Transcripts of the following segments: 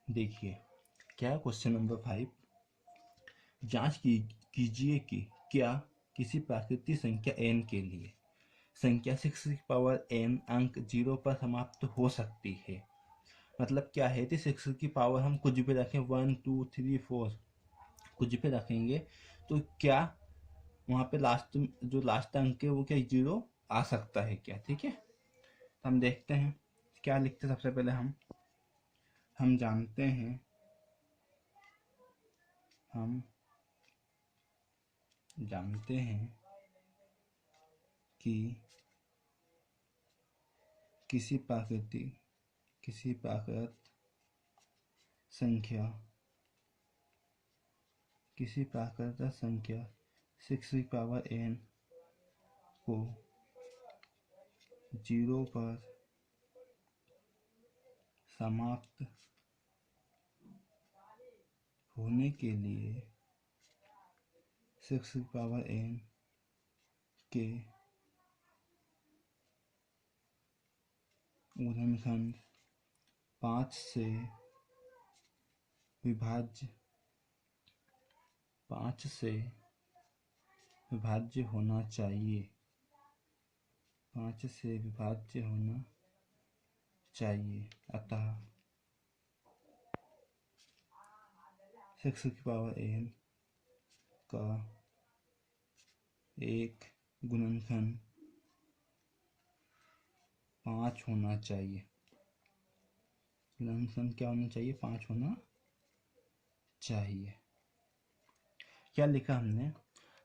देखिए क्या question number 5, जांच कीजिए कि क्या किसी प्राकृतिक संख्या n के लिए संख्या 6 की पावर n अंक 0 पर समाप्त हो सकती है। मतलब क्या है कि 6 की पावर हम कुछ भी रखें, 1 2 3 4 कुछ भी रखेंगे तो क्या वहाँ पे लास्ट अंक है वो क्या 0 आ सकता है क्या। ठीक है, तो हम देखते हैं क्या लिखते हैं। सबसे पहले हम जानते हैं कि किसी प्राकृत संख्या 6 की पावर n को 0 पर समाप्त होने के लिए 6 की पावर n के गुणनखंड 5 से विभाज्य होना चाहिए। 5 से विभाज्य होना चाहिए। अतः 6 की पावर n का एक गुणनखंड 5 होना चाहिए। गुणनखंड क्या होना चाहिए? 5 होना चाहिए। क्या लिखा हमने?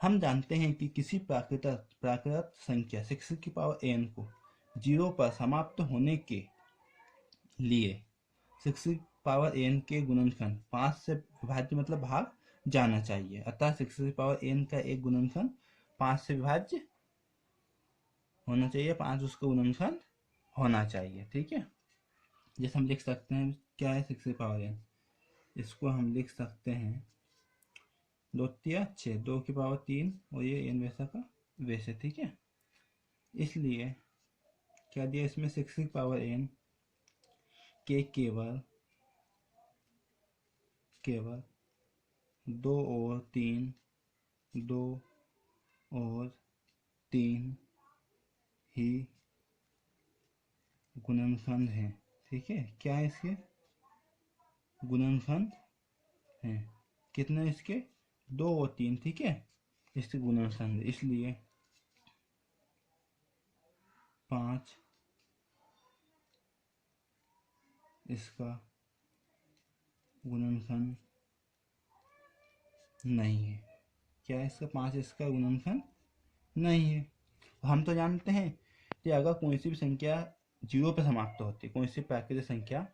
हम जानते हैं कि किसी प्राकृत संख्या 6 की पावर n को 0 पर समाप्त होने के लिए 6 की पावर n के गुणनखंड 5 से विभाज्य मतलब भाग जाना चाहिए। अतः 6 की पावर n का एक गुणनखंड 5 से विभाज्य होना चाहिए, 5 उसका गुणनखंड होना चाहिए। ठीक है, जैसे हम लिख सकते हैं क्या है 6 की पावर n, इसको हम लिख सकते हैं 2 तिया 6, 2 की पावर 3 और ये n वैसा का वैसे। ठीक है, इसलिए क्या दिया इसमें 6 की पावर n के केवल 2 और 3 ही गुणनखंड हैं। ठीक है, क्या है इसके गुणनखंड हैं? कितने इसके? 2 और 3। ठीक है, इसके गुणनखंड, इसलिए 5 इसका गुणनखंड नहीं है। क्या है इसका? 5 इसका गुणनखंड नहीं है। हम तो जानते हैं कि अगर कोई सी भी संख्या 0 पर समाप्त होती है, कोई सी प्राकृतिक संख्या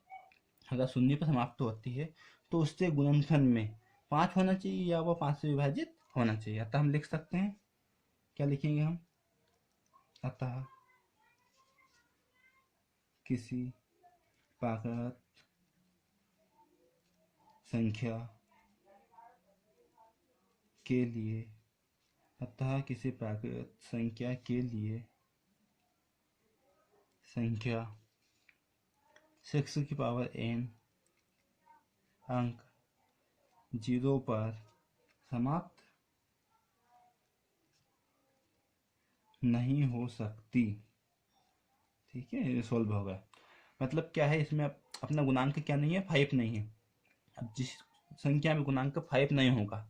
अगर 0 पर समाप्त होती है तो उसके गुणनखंड में 5 होना चाहिए या वह 5 से विभाजित होना चाहिए। अतः हम लिख सकते हैं, क्या लिखेंगे हम? अतः किसी प्राकृत संख्या के लिए संख्या 6 की पावर n अंक 0 पर समाप्त नहीं हो सकती। ठीक है, ये सॉल्व होगा। मतलब क्या है इसमें अपना गुणांक क्या नहीं है? 5 नहीं है। अब जिस संख्या में गुणांक 5 नहीं होगा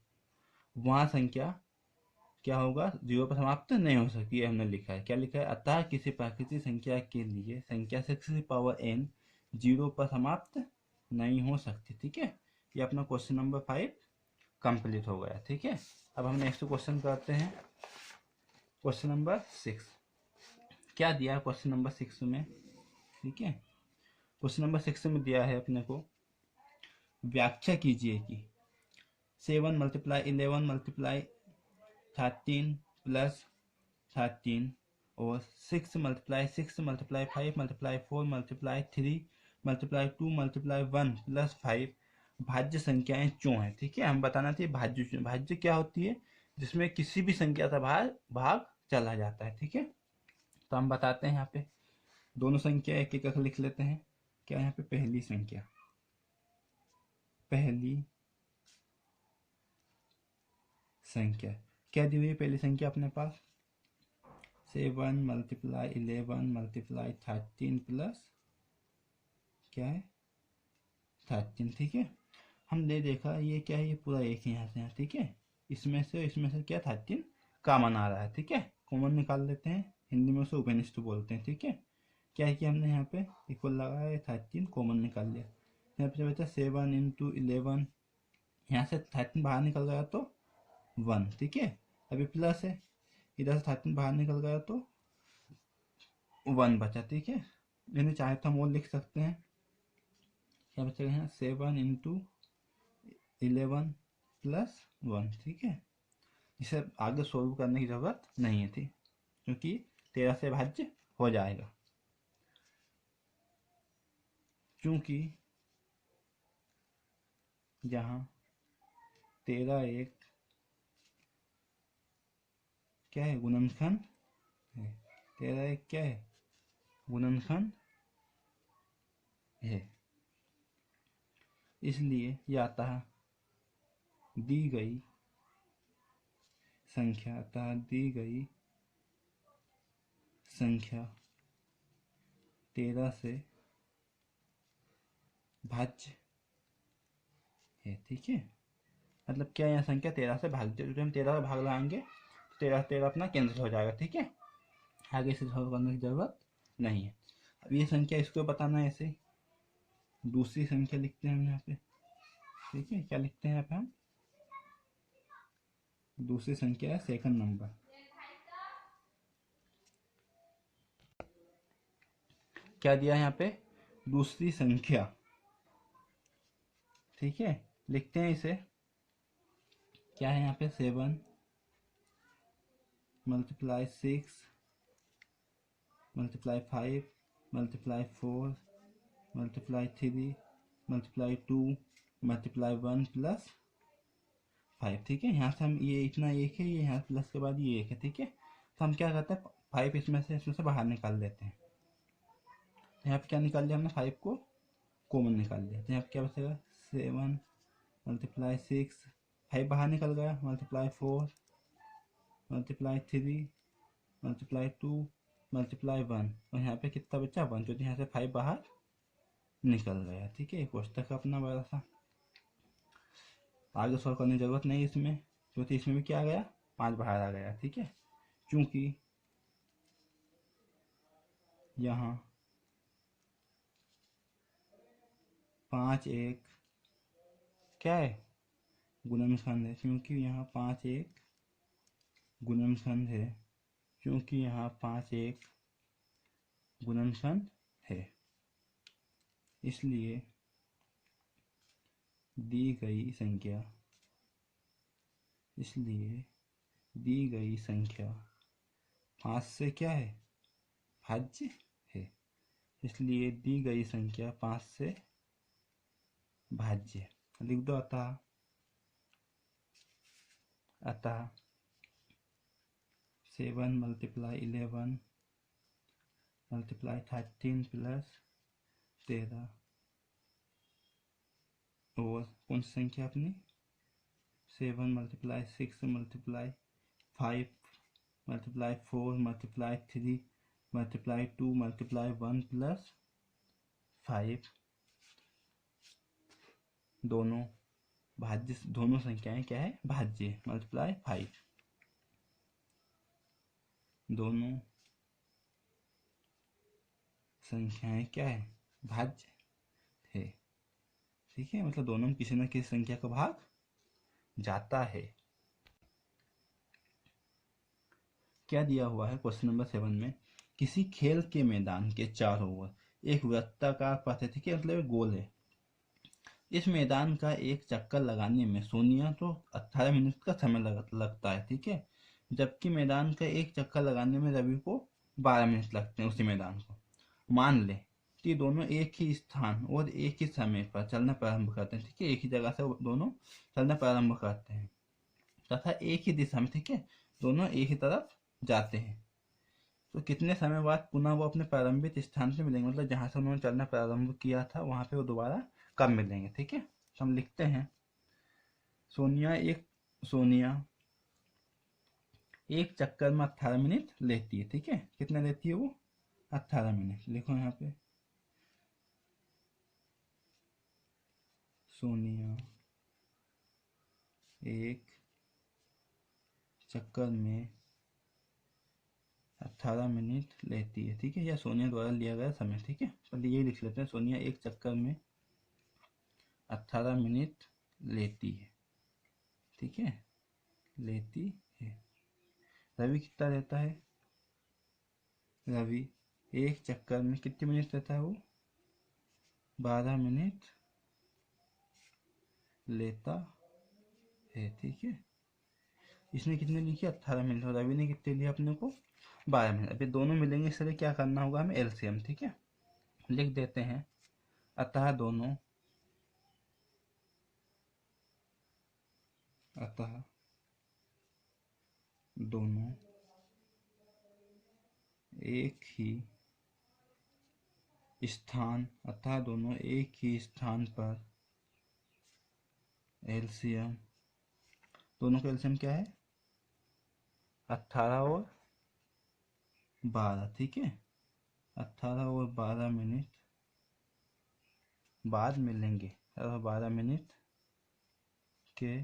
वहाँ संख्या क्या होगा? 0 पर समाप्त नहीं हो सकती है। हमने लिखा है, क्या लिखा है? अतः किसी प्राकृतिक संख्या के लिए संख्या 6 की पावर n 0 पर समाप्त नहीं हो सकती। ठीक है, ये अपना क्वेश्चन नंबर 5 कंप्लीट हो गया। ठीक है, अब हम नेक्स्ट क्वेश्चन करते हैं। क्वेश्चन नंबर 6 क्या दिया है क्वेश्चन नंबर 6 में? ठीक है, क्वेश्चन नंबर 6 में दिया है अपने को, व्याख्या कीजिए कि 7 × 11 × 13 + 13 और 6 × 6 × 5 × 4 × 3 × 2 × 1 + 5 भाज्य संख्याएं क्यों हैं? ठीक है, हम बताना चाहिए भाज्य क्या होती है? जिसमें किसी भी संख्या का भाग चला जाता है। ठीक है, तो हम बताते हैं यहाँ पे दोनों संख्या एक एक लिख लेते हैं। क्या यहाँ पे पहली संख्या पहली संख्या। क्या दी हुई है पहली संख्या अपने पास? 7 मल्टीप्लाई 11 मल्टीप्लाई 13 प्लस क्या है 13। ठीक है, हमने देखा ये क्या है, ये पूरा एक है यहाँ से यहाँ। ठीक है, इसमें से क्या 13 कॉमन आ रहा है। ठीक है, कॉमन निकाल लेते हैं, हिंदी में उसे उपनिष्ठ बोलते हैं। ठीक है, क्या है कि हमने यहाँ पे इक्वल लगाया, 13 कॉमन निकाल लिया। यहाँ पे बचा 7 इंटू 11, यहाँ से 13 बाहर निकल गया तो 1। ठीक है, अभी प्लस है, इधर से 13 बाहर निकल गया तो 1 बचा। ठीक है, मैंने चाहे तो हम और लिख सकते हैं, क्या बचेगा यहाँ 7 इंटू 11 प्लस 1। ठीक है, इसे आगे सोल्व करने की जरूरत नहीं है थी, क्योंकि 13 से भाज्य हो जाएगा। क्योंकि यहाँ 13 एक क्या है, गुणनखंड है। 13 एक क्या है, गुणनखंड है। इसलिए यह आता है दी गई संख्या, अतः दी गई संख्या 13 से भाज्य है। ठीक है, मतलब क्या, यहाँ संख्या 13 से भाज्य, जो हम 13 का भाग लगाएंगे तो 13 अपना कैंसिल हो जाएगा। ठीक है, आगे से सॉल्व करने की जरूरत नहीं है। अब ये संख्या इसको बताना है, ऐसे दूसरी संख्या लिखते हैं हम यहाँ पे। ठीक है, क्या लिखते हैं यहाँ पे हम, दूसरी संख्या है सेकंड नंबर। क्या दिया है यहाँ पे, दूसरी संख्या। ठीक है, लिखते हैं इसे, क्या है यहाँ पे 7 multiply 6 multiply 5 multiply 4 multiply 3 multiply 2 multiply 1 plus 5। ठीक है, यहाँ से हम ये इतना एक है, ये यहाँ प्लस के बाद ये एक है। ठीक है, तो हम क्या करते हैं 5 इसमें से बाहर निकाल देते हैं। तो यहाँ पे क्या निकाल लिया हमने, 5 को कॉमन निकाल लिया। तो यहाँ पे क्या बचेगा 7 मल्टीप्लाई 6, 5 बाहर निकल गया, मल्टीप्लाई 4 मल्टीप्लाई 3 मल्टीप्लाई 2 मल्टीप्लाई 1, और यहाँ पे कितना बचा 1, क्योंकि यहाँ से 5 बाहर निकल गया। ठीक है, कोष्टक अपना बड़ा सा, आगे सॉल्व करने की जरूरत नहीं इसमें, क्योंकि इसमें भी क्या आ गया 5 बाहर आ गया। ठीक है, क्योंकि यहाँ 5 एक क्या है, गुणनखंड है। क्योंकि यहाँ 5 एक गुणनखंड है, क्योंकि यहाँ 5 एक गुणनखंड है, इसलिए दी गई संख्या, इसलिए दी गई संख्या 5 से क्या है, भाज्य है। इसलिए दी गई संख्या 5 से भाज्य। लिख दो, अतः 7 मल्टीप्लाई 11 मल्टीप्लाई 13 प्लस 13, और कौन सी संख्या अपनी 7 multiply 6 multiply 5 multiply 4 multiply 3 multiply 2 multiply 1 plus 5, दोनों भाज्य, दोनों संख्याएं क्या है, भाज्य, मल्टीप्लाई 5, दोनों संख्याएं क्या है, भाज्य है। ठीक है, मतलब दोनों में किसी न किसी संख्या का भाग जाता है। क्या दिया हुआ है क्वेश्चन नंबर 7 में, किसी खेल के मैदान के चारों ओर एक वृत्ताकार पथ है। ठीक है, मतलब गोल है। इस मैदान का एक चक्कर लगाने में सोनिया तो 18 मिनट का समय लगता है। ठीक है, जबकि मैदान का एक चक्कर लगाने में रवि को 12 मिनट लगते हैं उसी मैदान को। मान ले कि दोनों एक ही स्थान और एक ही समय पर चलना प्रारंभ करते हैं। ठीक है, एक ही जगह से दोनों चलना प्रारंभ करते हैं तथा एक ही दिशा में, ठीक है, दोनों एक ही तरफ जाते हैं। तो कितने समय बाद पुनः वो अपने प्रारंभिक स्थान पे मिलेंगे, मतलब जहाँ से उन्होंने चलना प्रारंभ किया था वहाँ पे वो दोबारा कब मिलेंगे। ठीक है, तो हम लिखते हैं सोनिया एक चक्कर में 18 मिनट लेती है। ठीक है, कितना लेती है वो? 18 मिनट। लिखो यहाँ पे सोनिया एक चक्कर में 18 मिनट लेती है। ठीक है, या सोनिया द्वारा लिया गया समय। ठीक है, पहले यही लिख लेते हैं, सोनिया एक चक्कर में 18 मिनट लेती है। ठीक है, लेती है। रवि कितना लेता है? रवि एक चक्कर में कितने मिनट लेता है वो? 12 मिनट लेता है। ठीक है, इसने कितने लिखे? 18 मिनट। और रवि ने कितने लिया अपने को? 12 मिनट। अभी दोनों मिलेंगे, इसलिए क्या करना होगा हमें? एलसीएम। ठीक है, लिख देते हैं अतः दोनों एक ही स्थान पर एलसीएम। दोनों का एलसीएम क्या है? 18 और 12। ठीक है, 18 और 12 मिनट बाद मिलेंगे, और 12 मिनट के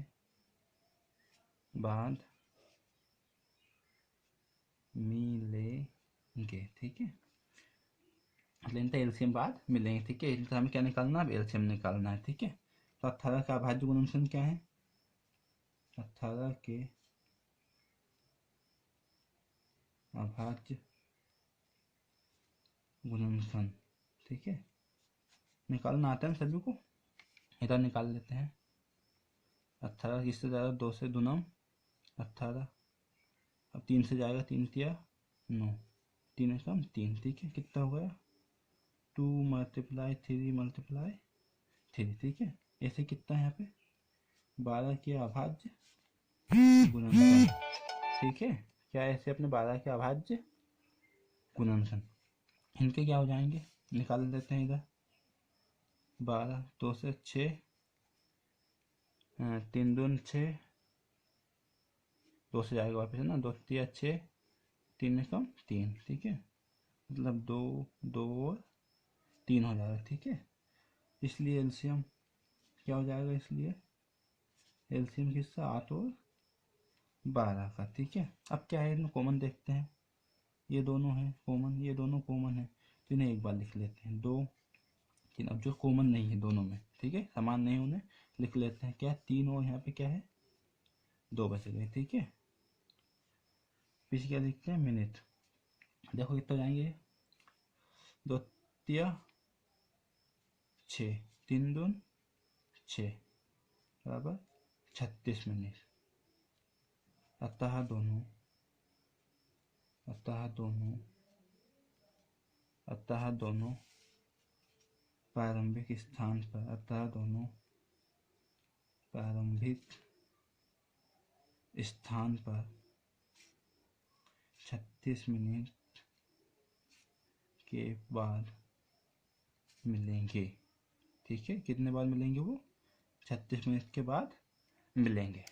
बाद मिलेंगे। ठीक है, लेंथ एलसीएम बाद मिलेंगे। ठीक है, तो हमें क्या निकालना है? अब एलसीएम निकालना है। ठीक है, तो 18 का अभाज्य गुणनफल क्या है? 18 के अभाज्य गुणनफल। ठीक है, निकालना आता है सभी को? इधर निकाल लेते हैं। 18 किससे ज़्यादा? 2 से दुनम 18। अब 3 से जाएगा, 3 तिया 9, 3 कम 3। ठीक है, कितना हो गया? 2 मल्टीप्लाई 3 मल्टीप्लाई 3। ठीक है, ऐसे कितना है यहाँ पे? 12 के अभाज्य गुणनफल। ठीक है, क्या ऐसे अपने 12 के अभाज्य गुणनफल, इनके क्या हो जाएंगे? निकाल देते हैं इधर। 12 2 से 6, 3 दून 6, 2 से जाएगा वापस है ना, 2 तिया 6, 3 कम 3। ठीक है, मतलब 2 2 और 3 हो जाएगा। ठीक है, इसलिए एलसीएम क्या हो जाएगा? इसलिए एलसीएम किसका? 8 और 12 का। ठीक है, अब क्या है, इनमें कॉमन देखते हैं। ये दोनों है कॉमन, ये दोनों कॉमन है, तो इन्हें एक बार लिख लेते हैं। 2 3। अब जो कॉमन नहीं है दोनों में, ठीक है, समान नहीं, उन्हें लिख लेते हैं। क्या? 3 और यहाँ पे क्या है? 2 बच गए। ठीक है, पीछे क्या लिखते हैं? मिनट। देखो कितना जाएंगे? 2 तिया 6, 3 दून 6 बराबर 36 मिनट। अतः दोनों प्रारंभिक स्थान पर, अतः दोनों प्रारंभिक स्थान पर 36 मिनट के बाद मिलेंगे। ठीक है, कितने बाद मिलेंगे वो? 36 मिनट के बाद मिलेंगे।